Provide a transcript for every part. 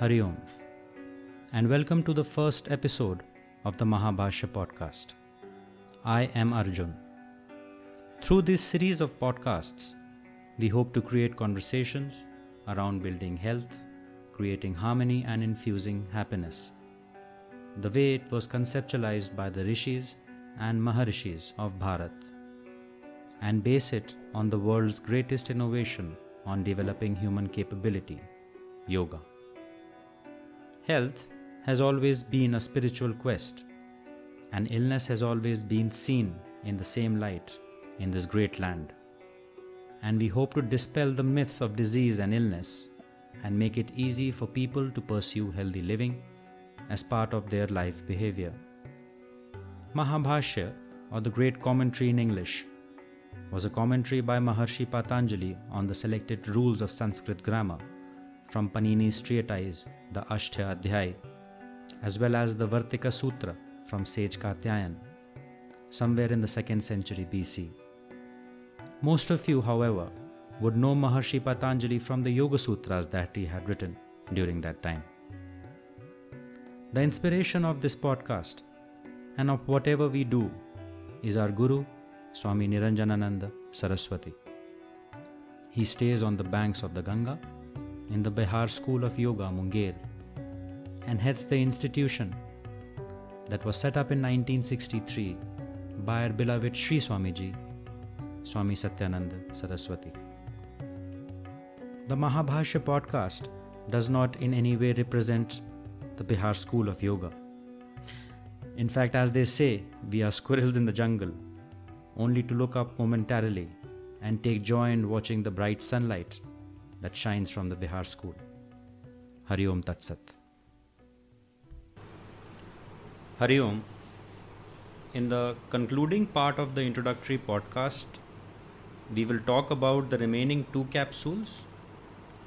Hari Om, and welcome to the first episode of the Mahabhashya podcast. I am Arjun. Through this series of podcasts, we hope to create conversations around building health, creating harmony, and infusing happiness, the way it was conceptualized by the Rishis and Maharishis of Bharat, and base it on the world's greatest innovation on developing human capability, yoga. Health has always been a spiritual quest, and illness has always been seen in the same light in this great land. And we hope to dispel the myth of disease and illness and make it easy for people to pursue healthy living as part of their life behavior. Mahabhashya, or the Great Commentary in English, was a commentary by Maharshi Patanjali on the selected rules of Sanskrit grammar from Panini's treatise, the Ashtadhyaya, as well as the Vartika Sutra from sage Katyayana, somewhere in the 2nd century BC. Most of you, however, would know Maharshi Patanjali from the Yoga Sutras that he had written during that time. The inspiration of this podcast and of whatever we do is our Guru, Swami Niranjanananda Saraswati. He stays on the banks of the Ganga in the Bihar School of Yoga, Munger, and heads the institution that was set up in 1963 by our beloved Sri Swamiji, Swami Satyananda Saraswati. The Mahabhashya podcast does not in any way represent the Bihar School of Yoga. In fact, as they say, we are squirrels in the jungle, only to look up momentarily and take joy in watching the bright sunlight that shines from the Bihar school. Hari Om Tat Sat. Hari Om. In the concluding part of the introductory podcast, we will talk about the remaining 2 capsules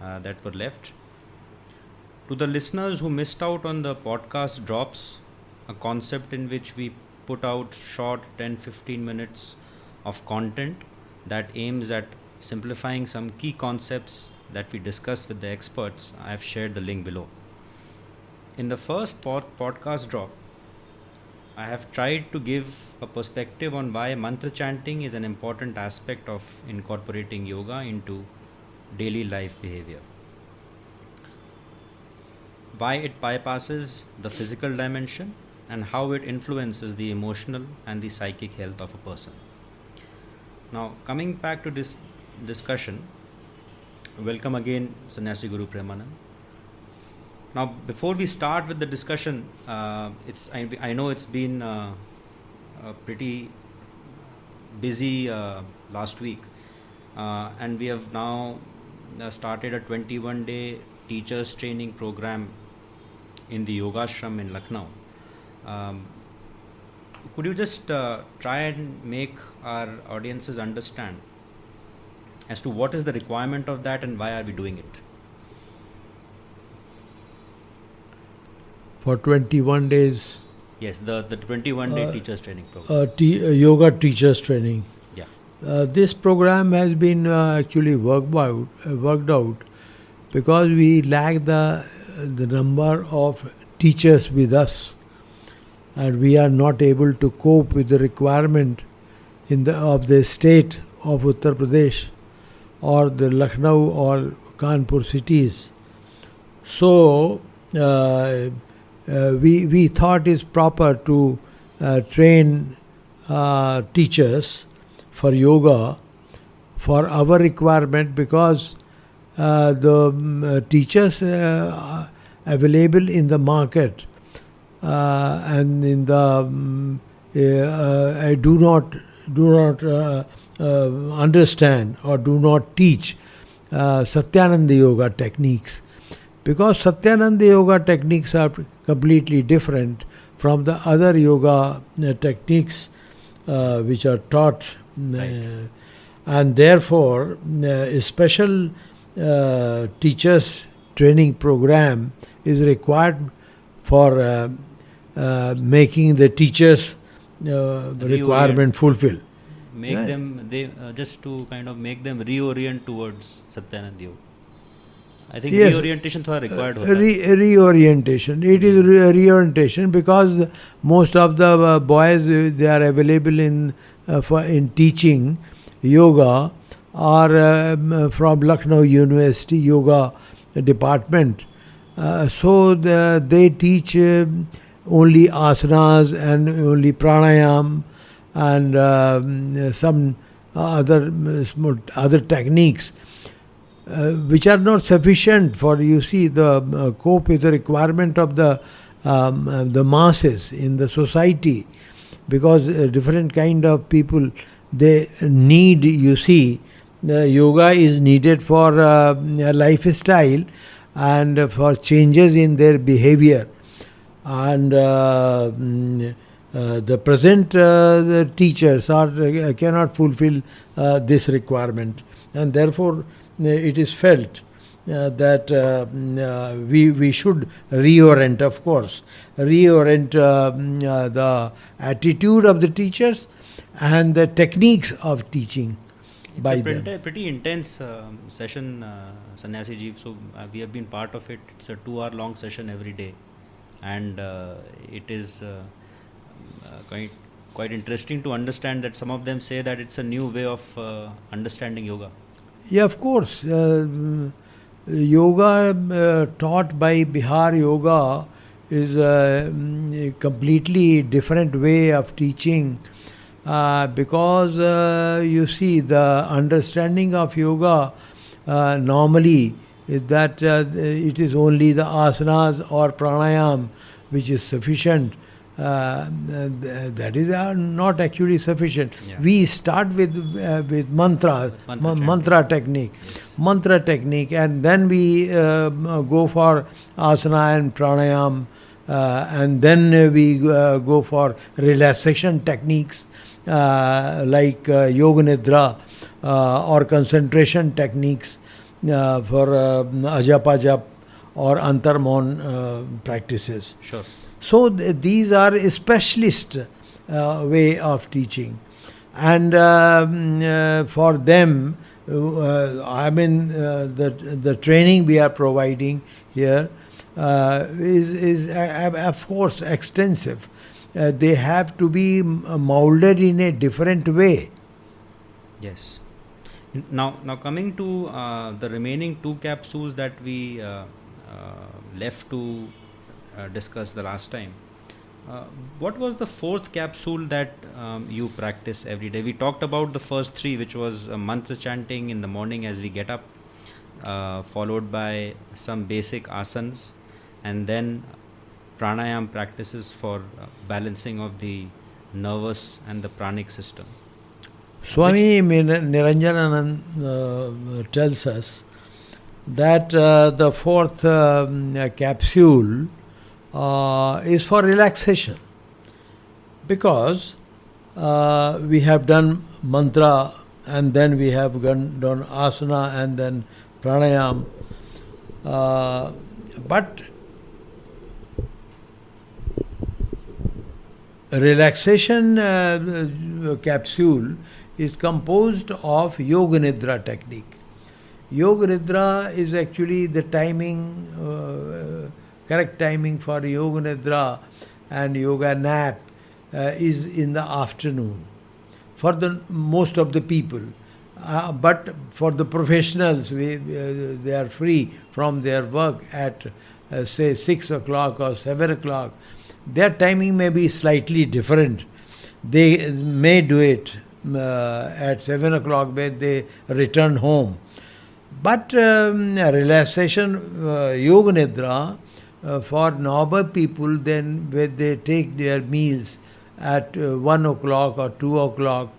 that were left. To the listeners who missed out on the podcast drops, a concept in which we put out short 10-15 minutes of content that aims at simplifying some key concepts that we discussed with the experts, I have shared the link below. In the first podcast drop, I have tried to give a perspective on why mantra chanting is an important aspect of incorporating yoga into daily life behavior. Why it bypasses the physical dimension and how it influences the emotional and the psychic health of a person. Now, coming back to this discussion, welcome again, Sanyasi Guru Premanand. Now, before we start with the discussion, I know it's been a pretty busy last week, and we have now started a 21-day teachers training program in the Yoga Ashram in Lucknow. Could you just try and make our audiences understand as to what is the requirement of that and why are we doing it? For 21 days. Yes, the 21-day teachers training program. Yoga teachers training. Yeah. This program has been actually worked out because we lack the number of teachers with us, and we are not able to cope with the requirement of the state of Uttar Pradesh or the Lucknow or Kanpur cities. So we thought it's proper to train teachers for yoga for our requirement, because the teachers available in the market and in the I do not understand or do not teach Satyananda yoga techniques, because Satyananda yoga techniques are completely different from the other yoga techniques which are taught, Right. And therefore a special teachers training program is required for making the teachers requirement fulfill. Make Right. them, just to kind of make them reorient towards Satyananda Yoga. I think Yes. reorientation थोड़ा required होता है. Reorientation. It is reorientation because most of the boys they are available in teaching yoga are from Lucknow University Yoga Department. So they teach only asanas and only pranayam and some other techniques. Which are not sufficient for, you see, the cope with the requirement of the masses in the society, because different kind of people they need, you see, the yoga is needed for a lifestyle and for changes in their behavior, and the present the teachers cannot fulfill this requirement, and therefore it is felt that we should reorient, of course, reorient the attitude of the teachers and the techniques of teaching by them. It's a pretty intense session, Sanyasi ji. So we have been part of it. It's a 2-hour long session every day, and it is quite interesting to understand that some of them say that it's a new way of understanding yoga. Yeah, of course. Yoga taught by Bihar Yoga is a completely different way of teaching because you see, the understanding of yoga normally is that it is only the asanas or pranayam which is sufficient. That is not actually sufficient. Yeah. We start with mantra technique, Yes. mantra technique, and then we go for asana and pranayam, and then we go for relaxation techniques like yoga nidra or concentration techniques for Ajapa jap or antarmon practices. Sure. So these are a specialist way of teaching, and for them, the training we are providing here is of course extensive. They have to be molded in a different way. Yes. Now coming to the remaining 2 capsules that we left to discuss the last time. What was the 4th capsule that you practice every day? We talked about the first 3, which was mantra chanting in the morning as we get up, followed by some basic asanas, and then pranayam practices for balancing of the nervous and the pranic system. Swami Niranjananand tells us that the 4th capsule is for relaxation, because we have done mantra and then we have done asana and then pranayam, but relaxation capsule is composed of yoga nidra technique. Yoga nidra is actually the timing, correct timing for yoga nidra and yoga nap is in the afternoon for the most of the people. But for the professionals, they are free from their work at say 6 o'clock or 7 o'clock. Their timing may be slightly different. They may do it at 7 o'clock when they return home. But relaxation, yoga nidra, for normal people, then when they take their meals at 1 o'clock or 2 o'clock,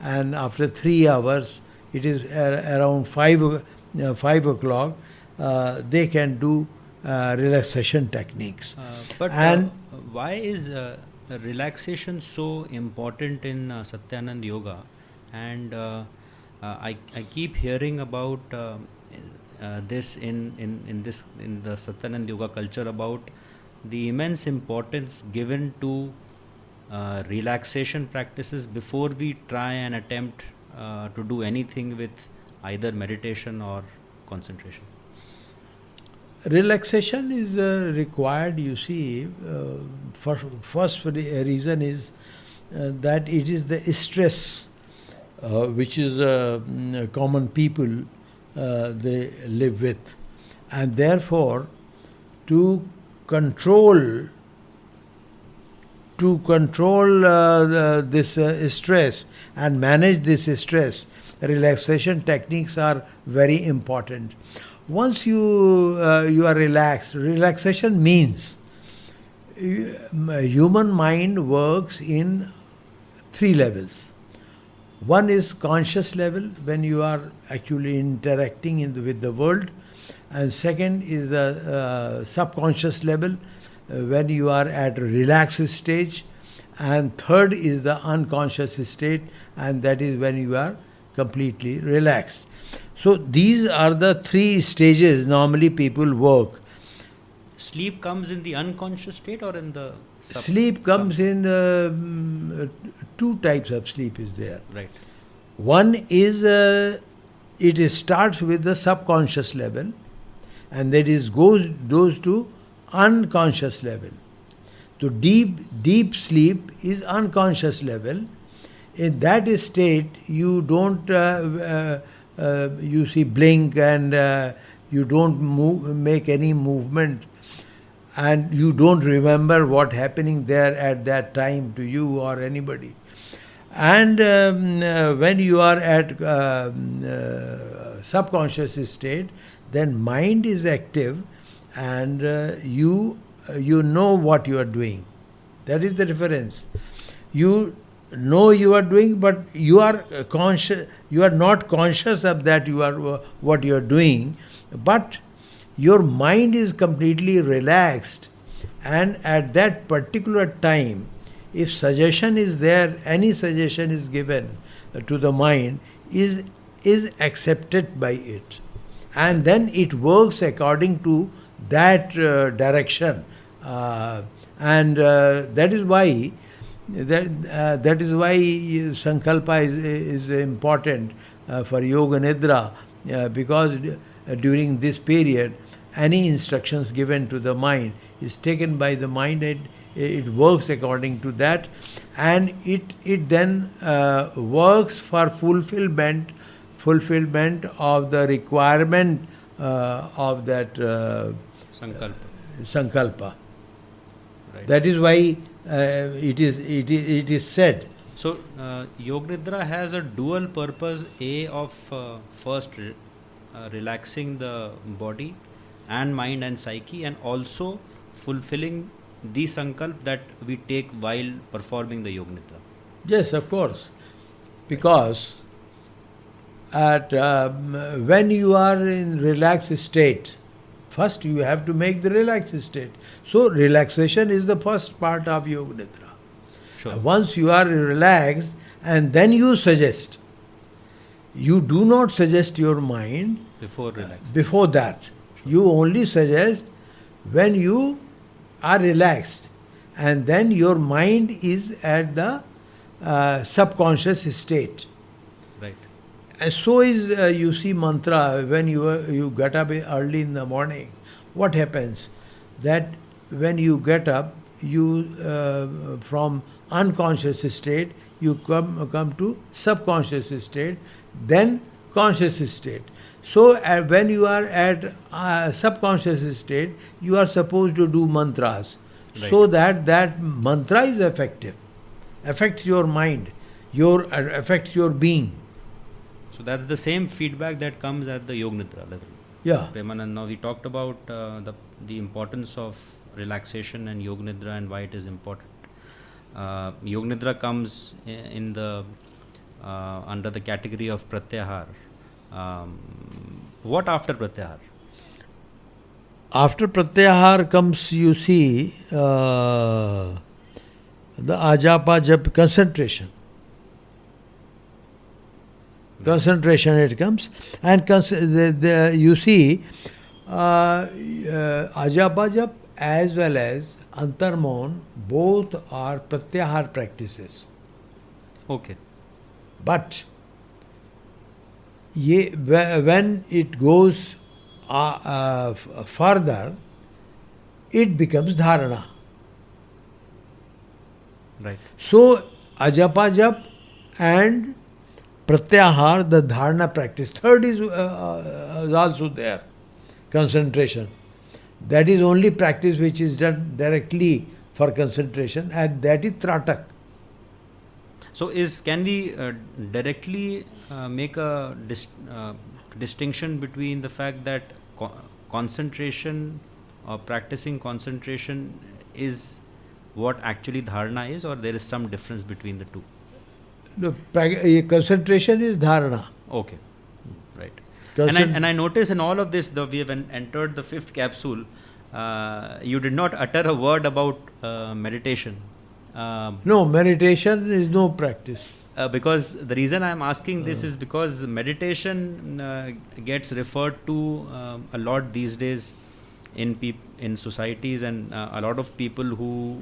and after 3 hours, it is around 5 o'clock, they can do relaxation techniques. But why is relaxation so important in Satyanand Yoga? And I keep hearing about this in the Satyanand Yoga culture, about the immense importance given to relaxation practices before we try and attempt to do anything with either meditation or concentration. Relaxation is required, you see. First reason is that it is the stress which is common people they live with, and therefore to control this stress and manage this stress, relaxation techniques are very important. Once you are relaxed, relaxation means human mind works in three levels. One is conscious level, when you are actually interacting with the world, and second is the subconscious level, when you are at a relaxed stage, and third is the unconscious state, and that is when you are completely relaxed. So these are the three stages normally people work. Sleep comes in the unconscious state or in the Sleep comes in two types of sleep is there. Right. One is it starts with the subconscious level, and that is goes to unconscious level. So deep sleep is unconscious level. In that state, you don't you see blink, and you don't make any movement, and you don't remember what happening there at that time to you or anybody. And when you are at subconscious state, then mind is active, and you know what you are doing. That is the difference. You know you are doing, but you are conscious. You are not conscious of that. You are what you are doing, but your mind is completely relaxed, and at that particular time, if suggestion is there, any suggestion is given to the mind, is accepted by it, and then it works according to that direction, and that is why sankalpa is important for yoga nidra, because during this period, any instructions given to the mind is taken by the mind, and it works according to that, and it then works for fulfillment of the requirement of that sankalpa. Right. That is why it is said. So Yoga Nidra has a dual purpose: A of first relaxing the body and mind and psyche, and also fulfilling the sankalp that we take while performing the Yoga Nidra. Yes, of course, because at when you are in relaxed state, first you have to make the relaxed state. So relaxation is the first part of Yoga Nidra. Sure. Once you are relaxed, and then you suggest. You do not suggest your mind Before relaxing. before that. Sure. You only suggest when you are relaxed, and then your mind is at the subconscious state. Right. And so is you see mantra when you get up early in the morning. What happens? That when you get up, you from unconscious state you come to subconscious state, then conscious state. So when you are at subconscious state, you are supposed to do mantras, Right. so that mantra is effective, affects your mind, affects your being. So that's the same feedback that comes at the Yoga Nidra level. Yeah. Premanand, now we talked about the importance of relaxation and Yoga Nidra and why it is important. Yoga Nidra comes in the under the category of Pratyahara. What after Pratyahara? After Pratyahara comes, you see, the Ajapa Jap concentration. Concentration it comes, and you see, Ajapa Jap as well as Antarmaun, both are Pratyahara practices. Okay. But when it goes further, it becomes dharana. Right. So, Ajapa Jap and Pratyahara, the dharana practice. Third is also there, concentration. That is only practice which is done directly for concentration, and that is tratak. So, can we directly make a distinction between the fact that concentration or practicing concentration is what actually dharana is, or there is some difference between the two? The concentration is dharana. Okay, right. And I notice in all of this, we have entered the fifth capsule. You did not utter a word about meditation. No, meditation is no practice. Because the reason I am asking this is because meditation gets referred to a lot these days in societies, and a lot of people who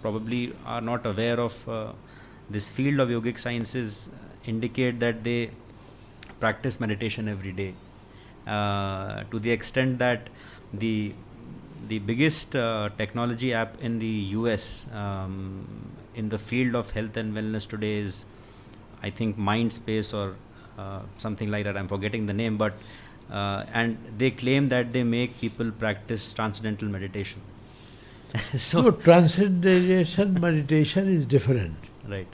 probably are not aware of this field of yogic sciences indicate that they practice meditation every day, to the extent that the biggest technology app in the US in the field of health and wellness today is, I think, Mindspace or something like that. I'm forgetting the name, but and they claim that they make people practice transcendental meditation. So transcendental meditation is different. Right.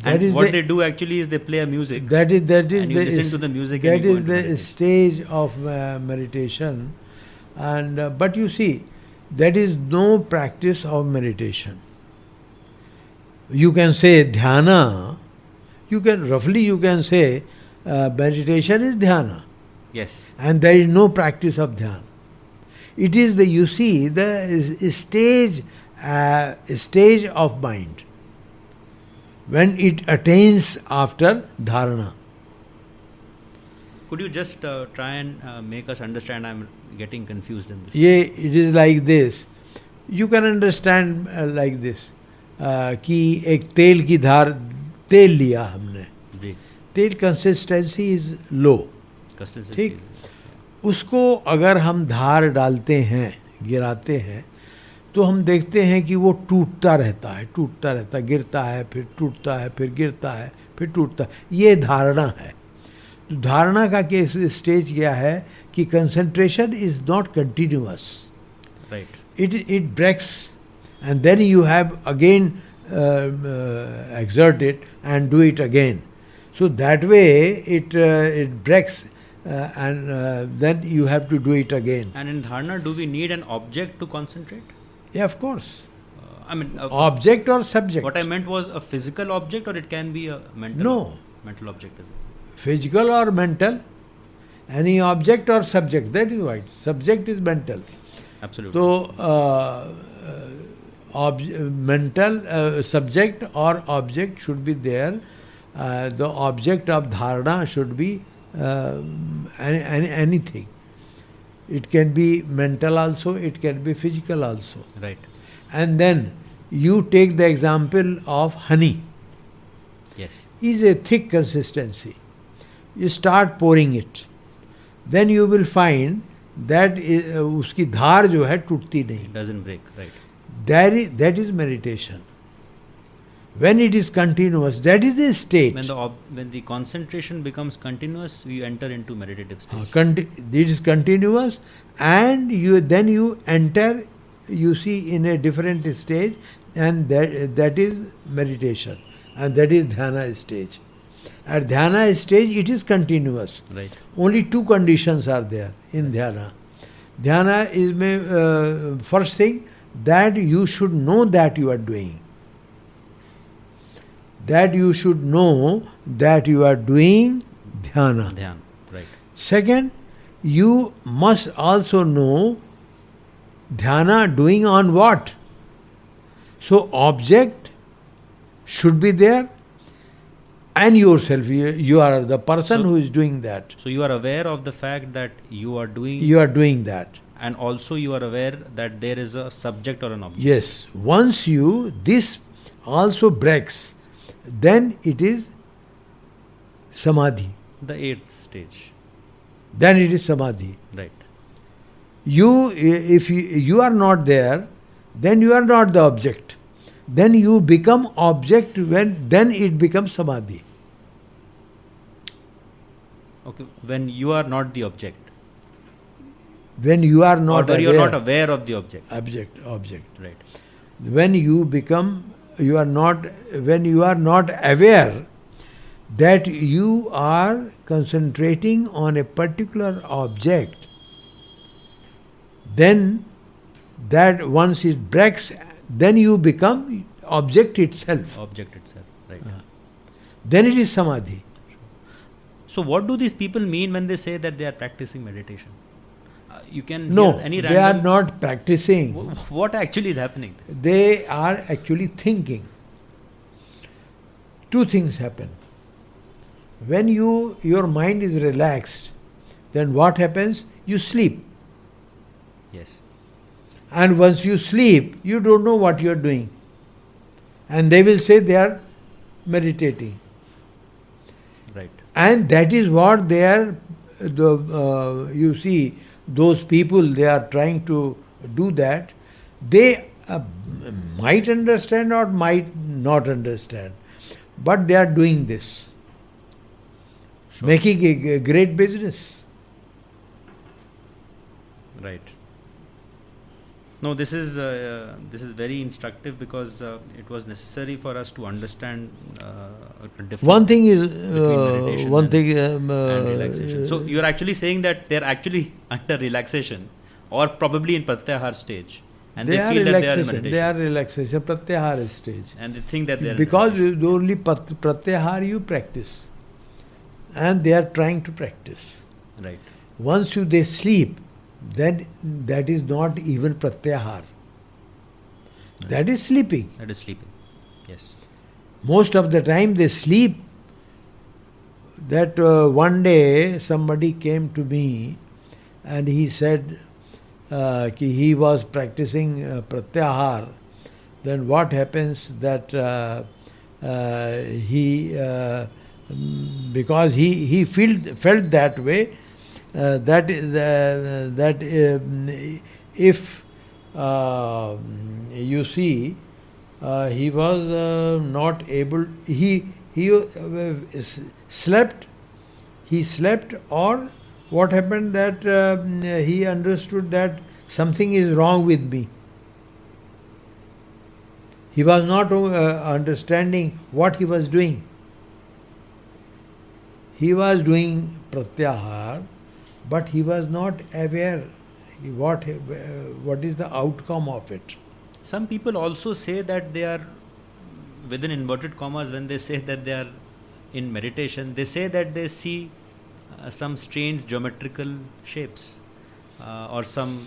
That and what they do actually is they play a music. That is and you listen to the music. That and you is the stage of meditation, and but you see, that is no practice of meditation. You can say dhyana. You can say meditation is dhyana. Yes. And there is no practice of dhyana. It is the stage of mind when it attains after dharana. Could you just try and make us understand? I'm getting confused in this. Yeah, it is like this. You can understand like this. कि एक तेल की धार तेल लिया हमने, तेल consistency is low, ठीक, उसको अगर हम धार डालते हैं, गिराते हैं, तो हम देखते हैं कि वो टूटता रहता है, गिरता है, फिर टूटता है, फिर गिरता है, फिर टूटता है. ये धारणा है. तो धारणा का केस स्टेज क्या है कि concentration is not continuous, right, it breaks and then you have again exert it and do it again. So that way it breaks and then you have to do it again. And in dharana, do we need an object to concentrate? Yeah, of course. I mean, object or subject. What I meant was a physical object, or it can be a mental. No. Mental object is it? Physical or mental, any object or subject. That is right. Subject is mental. Absolutely. So. Mental subject or object should be there. The object of dharana should be anything. It can be mental also, it can be physical also. Right. And then you take the example of honey. Yes. Is a thick consistency. You start pouring it. Then you will find that उसकी धार जो है टूटती नहीं. It doesn't break, right. That is meditation. When it is continuous, that is a state. When the concentration becomes continuous, we enter into meditative stage. It is continuous, and then you enter, you see, in a different stage, and that is meditation, and that is dhyana stage. At dhyana stage, it is continuous. Right. Only two conditions are there in dhyana. Dhyana is first thing, that you should know that you are doing. That you should know that you are doing dhyana. Dhyana, right. Second, you must also know dhyana doing on what. So object should be there, and yourself, you are the person who is doing that. So you are aware of the fact that you are doing that. And also you are aware that there is a subject or an object. Yes. Once this also breaks, then it is samadhi. The eighth stage. then it is samadhi. Right. If you are not there, then you are not the object. Then you become object then it becomes samadhi. Okay. When you are not the object. When you are not or when you aware, are not aware of the object. Object. Right. When you are not aware that you are concentrating on a particular object, then that once it breaks, then you become object itself. Object itself. Right. Then it is samadhi. So what do these people mean when they say that they are practicing meditation? You can No, hear any they are random... not practicing. What actually is happening? They are actually thinking. Two things happen. When your mind is relaxed, then what happens? You sleep. Yes. And once you sleep, you don't know what you are doing. And they will say they are meditating. Right. And that is what they are, you see, those people, they are trying to do that. They might understand or might not understand. But they are doing this. Sure. Making a great business. Right. No, this is very instructive because it was necessary for us to understand a difference. One thing is and relaxation. So you are actually saying that they are actually under relaxation, or probably in Pratyahara stage, and they feel that they are in meditation. They are relaxation, Pratyahara stage. And they think that they are because in only Pratyahara you practice, and they are trying to practice. Right. Once they sleep, then that is not even Pratyahara. Right. That is sleeping. That is sleeping. Yes. Most of the time they sleep. That one day somebody came to me and he said he was practicing Pratyahara. Then what happens that because he felt that way, that if you see, he was not able. He slept. He slept, or what happened that he understood that something is wrong with me. He was not understanding what he was doing. He was doing Pratyahara, but he was not aware what is the outcome of it. Some people also say that they are, within inverted commas, when they say that they are in meditation, they say that they see some strange geometrical shapes or some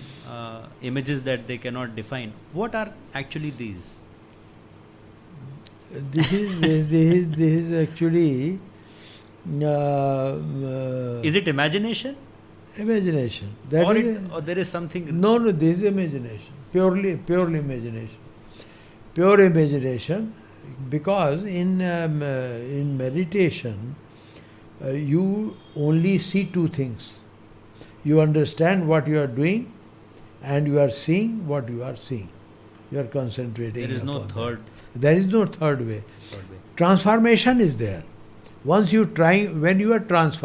images that they cannot define. What are actually these? This is actually is it imagination? Imagination. Or there is something... No, this is imagination. Purely imagination. Pure imagination, because in meditation, you only see two things. You understand what you are doing, and you are seeing what you are seeing. You are concentrating. There is no third. There is no third way. Transformation is there. When you are transforming